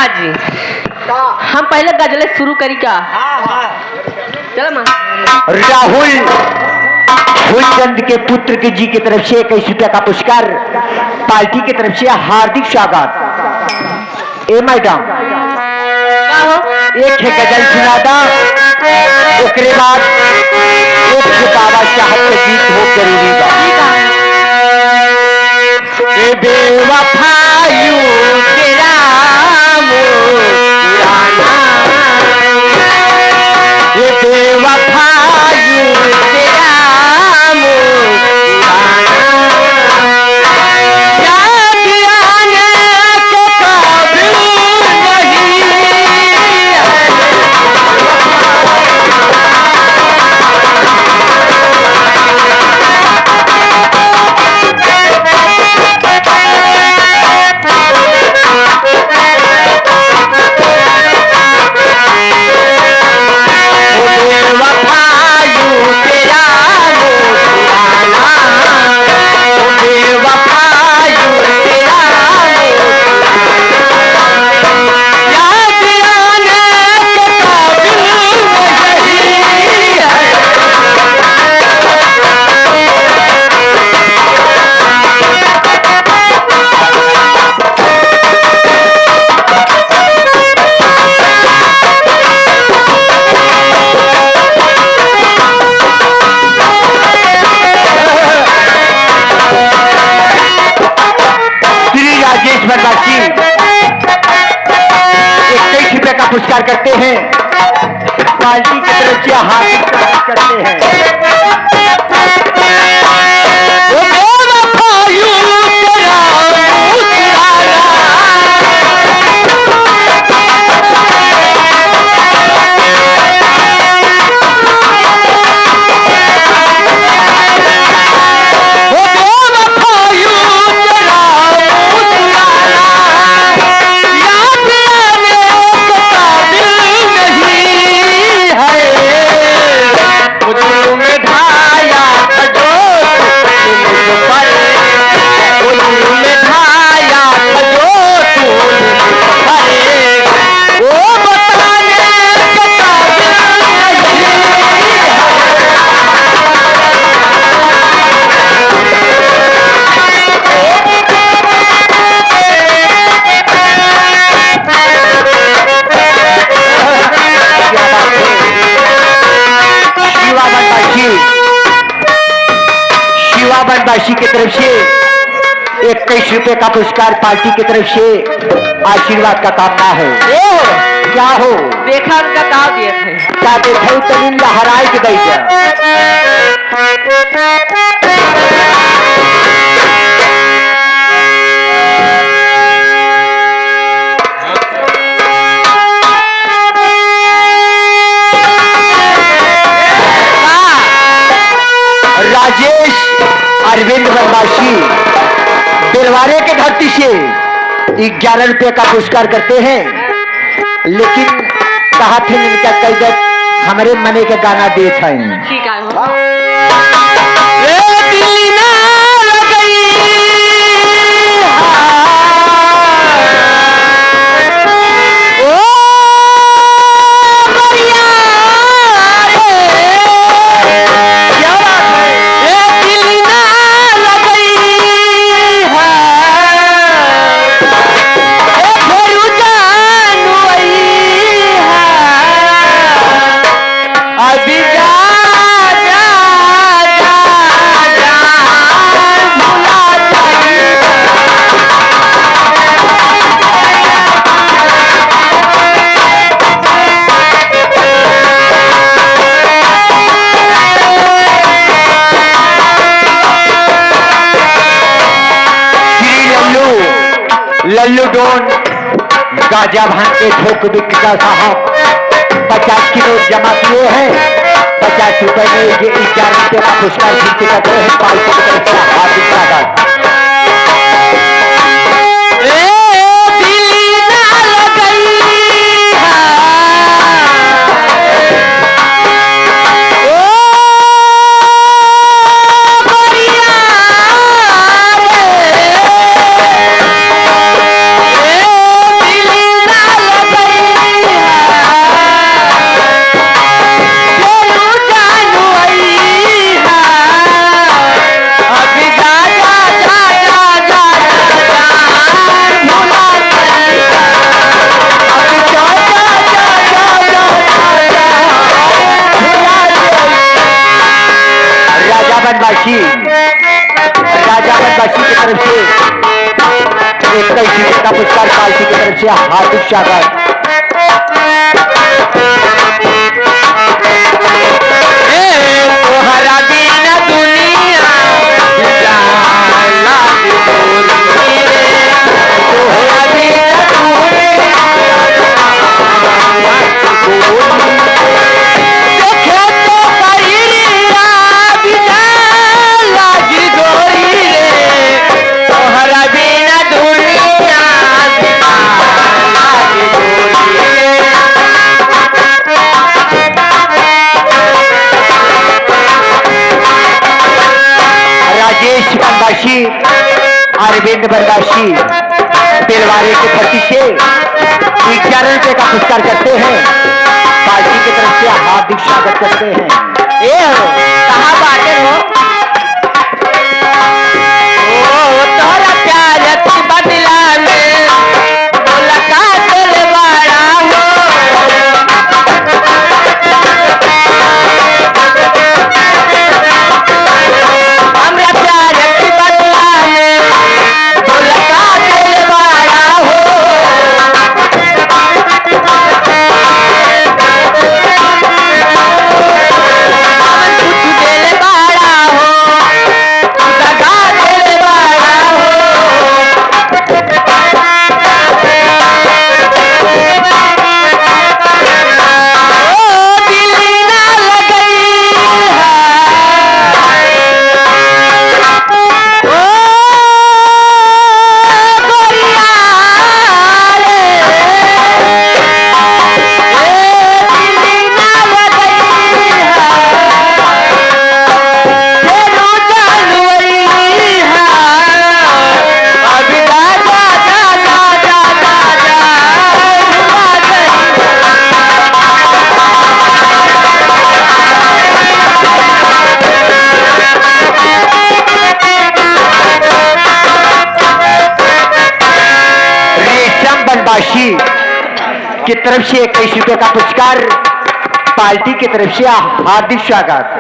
उस्ताद जी हम पहले गजले शुरू करी क्या? चलो मां। राहुल फूलचंद के पुत्र के जी की तरफ से 21 रुपया का पुरस्कार, पार्टी की तरफ से हार्दिक स्वागत। ए मैडम एक है गजल सुना था, उसके बाद एक है बाबा साहब के गीत हो जरूरी था। ए बेवफायू तेरा मुस्कुराना, ए बेवफायू तेरा मुस्कुराना, याद आने के काबिल नहीं पुरस्कार करते हैं, पार्टी की तरफ से हार्दिक स्वागत करते हैं। शिवाबनवासी की तरफ से 21 रुपए का पुरस्कार, पार्टी की तरफ से आशीर्वाद का कामना है। क्या हो देखा उनका ताव दिए थे, क्या देखो तमीन हराए के दैजा राजेश अरविंद बनवासी बिलवारे के धरती से 11 रुपए का पुरस्कार करते हैं, लेकिन कहा थे इनका कई हमारे मने के गाना दे थे। ठीक है लल्लू डोन गाजा भांग के ठोक बिकता साहब 50 किलो जमा किए हैं। 50 रुपए में ये 11 रुपए का पुरस्कार जीतते करते हैं, पार्टी की तरफ से हार्दिक स्वागत। 21 रुपये का पुरस्कार पार्टी की तरफ से हार्दिक स्वागत। अरविंद बंदाशी बिलवारे के धरती से 11 रुपये का पुरस्कार करते हैं, पार्टी की तरफ से हार्दिक स्वागत करते हैं। ये हो कहाँ बाटे हो तोरा प्यार की बदला में मुलाकात वाला हो हमरा प्यार की बदला में मुलाकात वाला हो की तरफ से 21 रुपये का पुरस्कार पार्टी की तरफ से हार्दिक स्वागत।